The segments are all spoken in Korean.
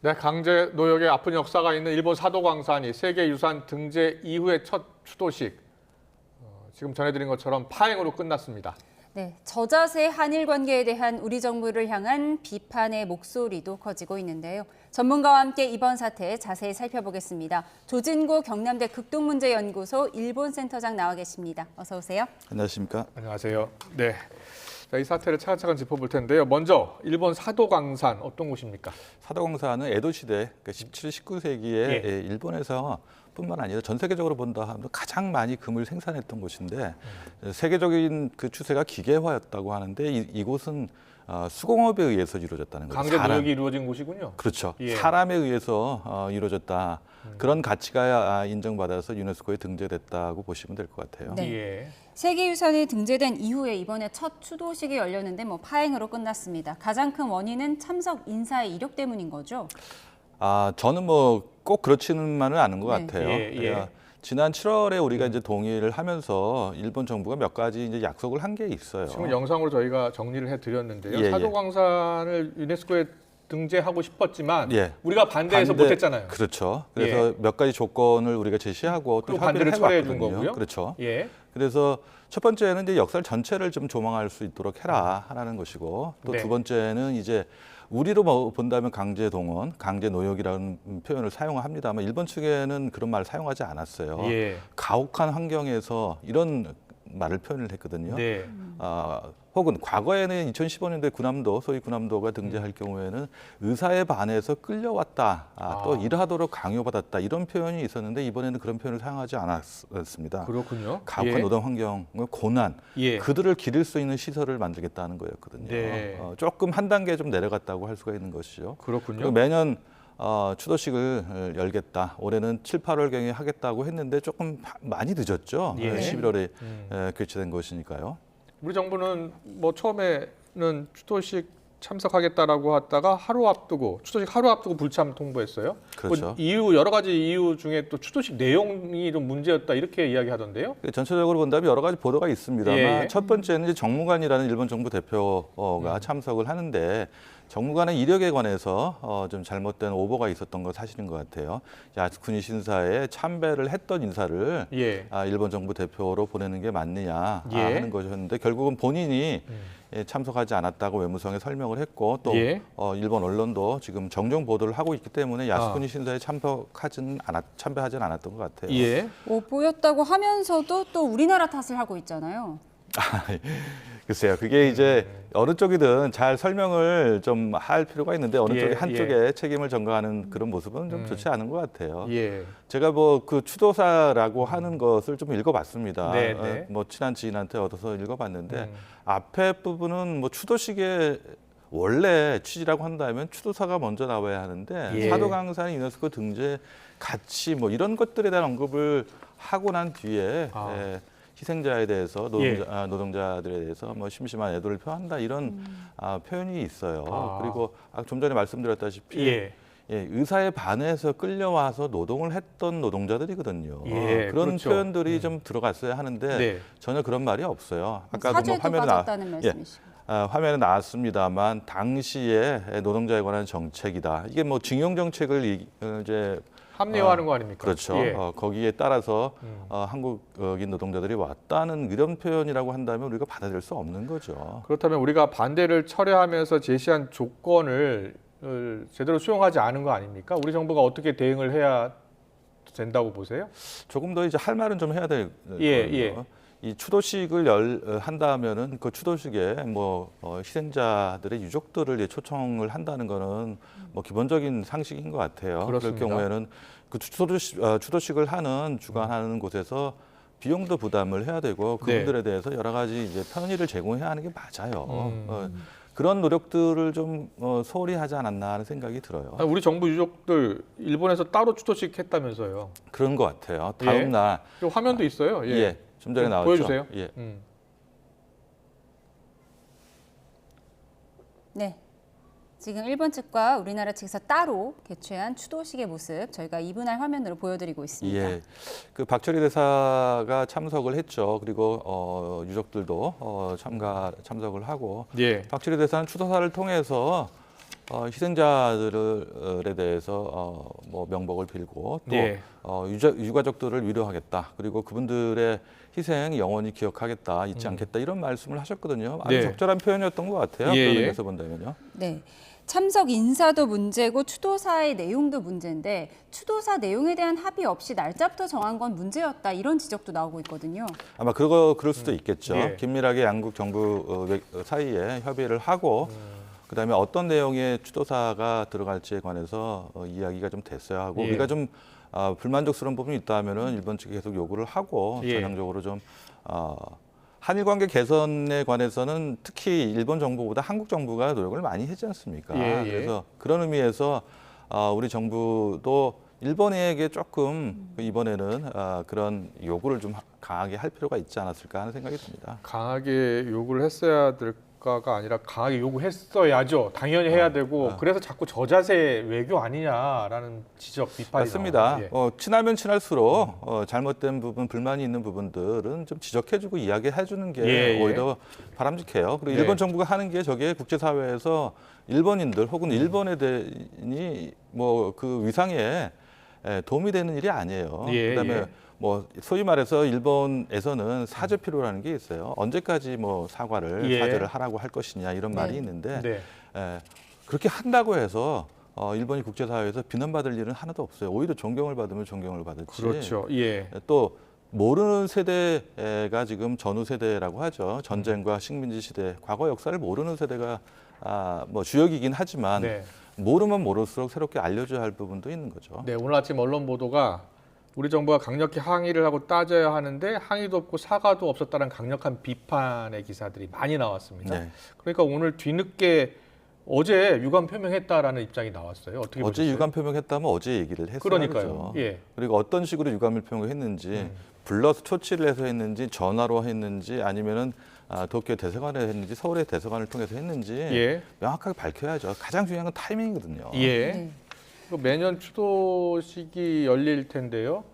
네, 강제 노역의 아픈 역사가 있는 일본 사도광산이 세계유산 등재 이후의 첫 추도식. 지금 전해드린 것처럼 파행으로 끝났습니다. 네, 저자세 한일 관계에 대한 우리 정부를 향한 비판의 목소리도 커지고 있는데요. 전문가와 함께 이번 사태 자세히 살펴보겠습니다. 조진구 경남대 극동문제연구소 일본센터장 나와 계십니다. 어서 오세요. 안녕하십니까? 안녕하세요. 네, 자, 이 사태를 차근차근 짚어볼 텐데요. 먼저 일본 사도광산 어떤 곳입니까? 사도광산은 에도 시대, 그러니까 17, 19세기에 일본에서 뿐만 아니라 전 세계적으로 본다 하면 가장 많이 금을 생산했던 곳인데 세계적인 그 추세가 기계화였다고 하는데 이곳은 수공업에 의해서 이루어졌다는 거죠. 강제 노역이 이루어진 곳이군요. 그렇죠. 예. 사람에 의해서 이루어졌다. 그런 가치가 인정받아서 유네스코에 등재됐다고 보시면 될 것 같아요. 네. 예. 세계유산이 등재된 이후에 이번에 첫 추도식이 열렸는데 파행으로 끝났습니다. 가장 큰 원인은 참석 인사의 이력 때문인 거죠? 저는 꼭 그렇지는만은 않은 것 네. 같아요. 예. 지난 7월에 우리가 이제 동의를 하면서 일본 정부가 몇 가지 이제 약속을 한 게 있어요. 지금 영상으로 저희가 정리를 해드렸는데요. 예. 사도광산을 유네스코에 등재하고 싶었지만 예. 우리가 반대해서 못했잖아요. 그렇죠. 그래서 몇 가지 조건을 우리가 제시하고 또 그리고 반대를 협의를 철회해 준 해봤거든요. 거고요. 그렇죠. 예. 그래서 첫 번째는 이제 역사 전체를 좀 조망할 수 있도록 해라 하라는 것이고 또 네. 두 번째는 이제 우리로 본다면 강제 동원, 강제 노역이라는 표현을 사용합니다만 일본 측에는 그런 말을 사용하지 않았어요. 예. 가혹한 환경에서 이런 말을 표현을 했거든요. 네. 혹은 과거에는 2015년도에 군함도, 소위 군함도가 등재할 경우에는 의사에 반해서 끌려왔다, 또 일하도록 강요받았다 이런 표현이 있었는데 이번에는 그런 표현을 사용하지 않았습니다. 그렇군요. 가혹한 노동 환경, 고난, 예. 그들을 기를 수 있는 시설을 만들겠다는 거였거든요. 네. 조금 한 단계 좀 내려갔다고 할 수가 있는 것이죠. 그렇군요. 그리고 매년 추도식을 열겠다. 올해는 7, 8월경에 하겠다고 했는데 조금 많이 늦었죠. 예. 11월에 개최된 것이니까요. 우리 정부는 처음에는 추도식 참석하겠다라고 하다가 추도식 하루 앞두고 불참 통보했어요. 그렇죠. 이유 여러 가지 이유 중에 또 추도식 내용이 좀 문제였다 이렇게 이야기하던데요. 전체적으로 본다면 여러 가지 보도가 있습니다만 예. 첫 번째는 이제 정무관이라는 일본 정부 대표가 참석을 하는데 정무관의 이력에 관해서 좀 잘못된 오보가 있었던 건 사실인 것 같아요. 야스쿠니 신사에 참배를 했던 인사를 예. 일본 정부 대표로 보내는 게 맞느냐 예. 하는 것이었는데 결국은 본인이 참석하지 않았다고 외무성에 설명을 했고 또 예. 일본 언론도 지금 정정 보도를 하고 있기 때문에 야스쿠니 신사에 참배하지는 않았던 것 같아요. 예. 보였다고 하면서도 또 우리나라 탓을 하고 있잖아요. 글쎄요, 그게 이제 어느 쪽이든 잘 설명을 좀 할 필요가 있는데 어느 쪽이 한쪽에 책임을 전가하는 그런 모습은 좀 좋지 않은 것 같아요. 예. 제가 그 추도사라고 하는 것을 좀 읽어봤습니다. 네, 네. 친한 지인한테 얻어서 읽어봤는데 앞에 부분은 추도식의 원래 취지라고 한다면 추도사가 먼저 나와야 하는데 예. 사도광산 유네스코 등재 가치 이런 것들에 대한 언급을 하고 난 뒤에 희생자에 대해서 노동자들에 대해서 심심한 애도를 표한다 이런 표현이 있어요. 그리고 좀 전에 말씀드렸다시피 의사에 반해서 끌려와서 노동을 했던 노동자들이거든요. 예, 그런 그렇죠. 표현들이 좀 들어갔어야 하는데 네. 전혀 그런 말이 없어요. 아까도 사죄도 화면에 빠졌다는 말씀이시고. 화면에 나왔습니다만 당시에 노동자에 관한 정책이다. 이게 징용 정책을 이제 합리화하는 거 아닙니까? 그렇죠. 예. 거기에 따라서 한국인 노동자들이 왔다는 이런 표현이라고 한다면 우리가 받아들일 수 없는 거죠. 그렇다면 우리가 반대를 철회하면서 제시한 조건을 제대로 수용하지 않은 거 아닙니까? 우리 정부가 어떻게 대응을 해야 된다고 보세요? 조금 더 이제 할 말은 좀 해야 될 거예요. 예. 이 추도식을 한다면은 그 추도식에 희생자들의 유족들을 초청을 한다는 거는 기본적인 상식인 것 같아요. 그렇습니다. 그럴 경우에는 그 추도식을 주관하는 곳에서 비용도 부담을 해야 되고 그분들에 대해서 여러 가지 이제 편의를 제공해야 하는 게 맞아요. 그런 노력들을 좀 소홀히 하지 않았나 하는 생각이 들어요. 우리 정부 유족들 일본에서 따로 추도식 했다면서요? 그런 것 같아요. 다음 날 화면도 있어요. 좀 전에 나왔죠. 보여주세요. 예. 네. 지금 일본 측과 우리나라 측에서 따로 개최한 추도식의 모습 저희가 2분할 화면으로 보여드리고 있습니다. 예, 그 박철희 대사가 참석을 했죠. 그리고 유족들도 참석을 하고 예. 박철희 대사는 추도사를 통해서 희생자들에 대해서 뭐 명복을 빌고 또 예. 유가족들을 위로하겠다. 그리고 그분들의 희생 영원히 기억하겠다, 잊지 않겠다 이런 말씀을 하셨거든요. 아주 네. 적절한 표현이었던 것 같아요. 예, 그런 예. 의미에서 본다면요. 네. 참석 인사도 문제고 추도사의 내용도 문제인데 추도사 내용에 대한 합의 없이 날짜부터 정한 건 문제였다 이런 지적도 나오고 있거든요. 아마 그럴 수도 있겠죠. 예. 긴밀하게 양국 정부 사이에 협의를 하고 그다음에 어떤 내용의 추도사가 들어갈지에 관해서 이야기가 좀 됐어야 하고 예. 우리가 좀 불만족스러운 부분이 있다면은 일본 측이 계속 요구를 하고 예. 전향적으로 좀 한일 관계 개선에 관해서는 특히 일본 정부보다 한국 정부가 노력을 많이 했지 않습니까? 예, 예. 그래서 그런 의미에서 우리 정부도 일본에게 조금 이번에는 그런 요구를 좀 강하게 할 필요가 있지 않았을까 하는 생각이 듭니다. 강하게 요구를 했어야 될까가 아니라 강하게 요구했어야죠. 당연히 해야 되고 그래서 자꾸 저자세 외교 아니냐라는 지적 비판이 맞습니다. 나와요. 예. 친하면 친할수록 잘못된 부분, 불만이 있는 부분들은 좀 지적해주고 이야기해주는 게 예, 예. 오히려 바람직해요. 그리고 네. 일본 정부가 하는 게 저게 국제사회에서 일본인들 혹은 일본에 대니 뭐 그 위상에 도움이 되는 일이 아니에요. 예, 그다음에 예. 뭐 소위 말해서 일본에서는 사죄 필요라는 게 있어요. 언제까지 뭐 예. 사죄를 하라고 할 것이냐 이런 말이 네. 있는데 네. 그렇게 한다고 해서 일본이 국제사회에서 비난받을 일은 하나도 없어요. 오히려 존경을 받으면 존경을 받을지. 그렇죠. 예. 또 모르는 세대가 지금 전후 세대라고 하죠. 전쟁과 식민지 시대, 과거 역사를 모르는 세대가 뭐 주역이긴 하지만 네. 모르면 모를수록 새롭게 알려줘야 할 부분도 있는 거죠. 네, 오늘 아침 언론 보도가 우리 정부가 강력히 항의를 하고 따져야 하는데 항의도 없고 사과도 없었다는 강력한 비판의 기사들이 많이 나왔습니다. 네. 그러니까 오늘 뒤늦게 어제 유감 표명했다라는 입장이 나왔어요. 어떻게 어제 보셨어요? 유감 표명했다면 어제 얘기를 했어요. 그러니까요. 예. 그리고 어떤 식으로 유감을 표명했는지 불러서 초치를 해서 했는지 전화로 했는지 아니면은 도쿄 대사관에 했는지 서울의 대사관을 통해서 했는지 예. 명확하게 밝혀야죠. 가장 중요한 건 타이밍이거든요. 예. 네. 그 매년 추도식이 열릴 텐데요.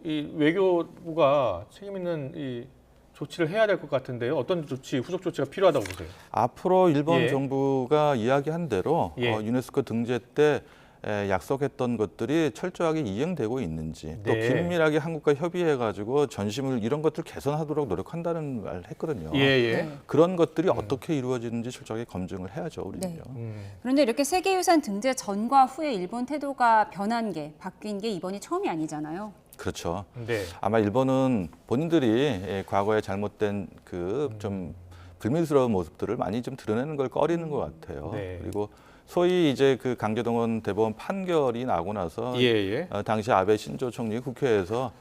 이 외교부가 책임 있는 이 조치를 해야 될 것 같은데요. 어떤 조치, 후속 조치가 필요하다고 보세요? 앞으로 일본 예. 정부가 이야기한 대로 예. 유네스코 등재 때 약속했던 것들이 철저하게 이행되고 있는지 또 네. 긴밀하게 한국과 협의해가지고 전시물 이런 것들 개선하도록 노력한다는 말을 했거든요. 예, 예. 네. 그런 것들이 어떻게 이루어지는지 철저하게 검증을 해야죠, 우리는요. 네. 그런데 이렇게 세계유산 등재 전과 후에 일본 태도가 변한 게 바뀐 게 이번이 처음이 아니잖아요. 그렇죠. 네. 아마 일본은 본인들이 과거에 잘못된 그 좀 불미스러운 모습들을 많이 좀 드러내는 걸 꺼리는 것 같아요. 네. 그리고 소위 이제 그 강제동원 대법원 판결이 나고 나서 예, 예. 당시 아베 신조 총리 국회에서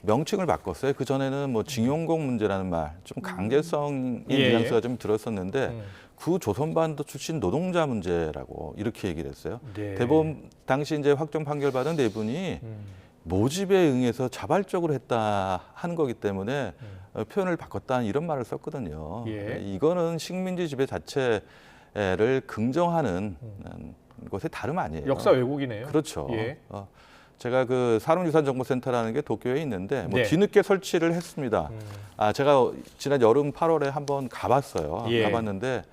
명칭을 바꿨어요. 그 전에는 뭐 징용공 문제라는 말, 좀 강제성인 예, 뉘앙스가 좀 들었었는데 음. 구조선반도 출신 노동자 문제라고 이렇게 얘기를 했어요. 네. 대법원 당시 이제 확정 판결받은 네 분이 모집에 응해서 자발적으로 했다 하는 거기 때문에 표현을 바꿨다 이런 말을 썼거든요. 예. 이거는 식민지 지배 자체를 긍정하는 것의 다름 아니에요. 역사 왜곡이네요. 그렇죠. 예. 제가 그 산업유산정보센터라는 게 도쿄에 있는데 뭐 네. 뒤늦게 설치를 했습니다. 제가 지난 여름 8월에 한번 가봤어요. 예. 가봤는데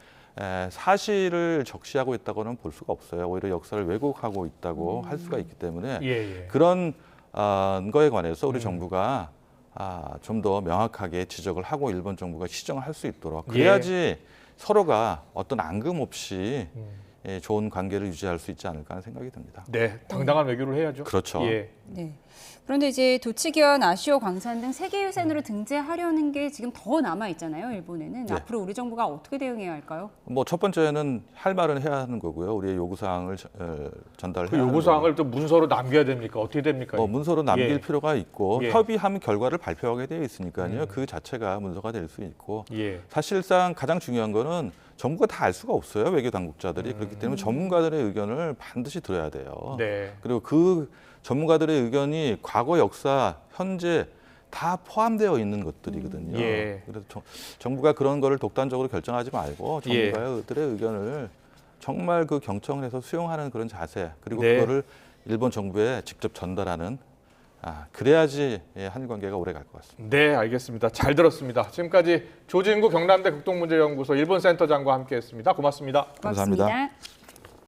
사실을 적시하고 있다고는 볼 수가 없어요. 오히려 역사를 왜곡하고 있다고 할 수가 있기 때문에 예, 예. 그런 거에 관해서 우리 정부가 좀 더 명확하게 지적을 하고 일본 정부가 시정을 할 수 있도록 그래야지 서로가 어떤 앙금 없이 좋은 관계를 유지할 수 있지 않을까 하는 생각이 듭니다. 네, 당당한 외교를 해야죠. 그렇죠. 예. 네. 그런데 이제 도치기현, 아시오 광산 등 세계유산으로 등재하려는 게 지금 더 남아 있잖아요. 일본에는 네. 앞으로 우리 정부가 어떻게 대응해야 할까요? 뭐 첫 번째는 할 말은 해야 하는 거고요. 우리의 요구 사항을 전달해야 그 요구 사항을 또 문서로 남겨야 됩니까? 어떻게 됩니까? 문서로 남길 예. 필요가 있고 예. 협의하면 결과를 발표하게 되어 있으니까요. 그 자체가 문서가 될 수 있고 예. 사실상 가장 중요한 거는 정부가 다 알 수가 없어요. 외교 당국자들이 그렇기 때문에 전문가들의 의견을 반드시 들어야 돼요. 네. 그리고 그 전문가들의 의견이 과거 역사, 현재 다 포함되어 있는 것들이거든요. 예. 그래서 정부가 그런 거를 독단적으로 결정하지 말고 예. 전문가들의 의견을 정말 그 경청을 해서 수용하는 그런 자세 그리고 네. 그거를 일본 정부에 직접 전달하는 그래야지 한일 관계가 오래 갈 것 같습니다. 네, 알겠습니다. 잘 들었습니다. 지금까지 조진구 경남대 극동문제연구소 일본센터장과 함께했습니다. 고맙습니다. 감사합니다. 고맙습니다.